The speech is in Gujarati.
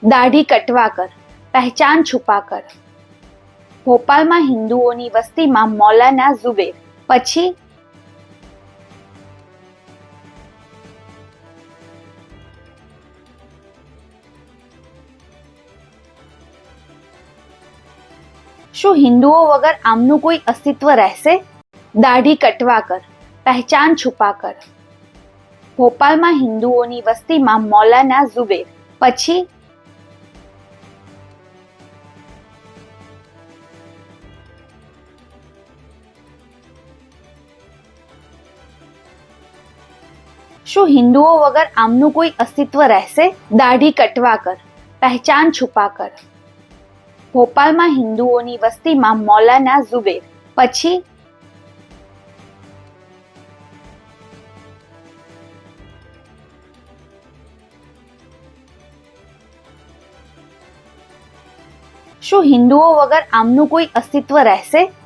दाढ़ी कटवा कर, पहचान छुपा कर। भोपालમાં હિન્દુઓની વસ્તીમાં મૌલાના ઝુબેર, પછી શું હિન્દુઓ વગર આમનું કોઈ અસ્તિત્વ રહેશે? દાઢી કટવા કર, પહેચાન છુપા કર। ભોપાલમાં હિન્દુઓની વસ્તીમાં મૌલાના ઝુબેર, પછી શું હિન્દુઓ વગર આમનું કોઈ અસ્તિત્વ રહેશે? દાઢી કટવા કર, પહેચાન છુપા કર। ભોપાલમાં હિન્દુઓની વસ્તીમાં મૌલાના ઝુબેર, પછી શું હિન્દુઓ વગર આમનું કોઈ અસ્તિત્વ રહેશે?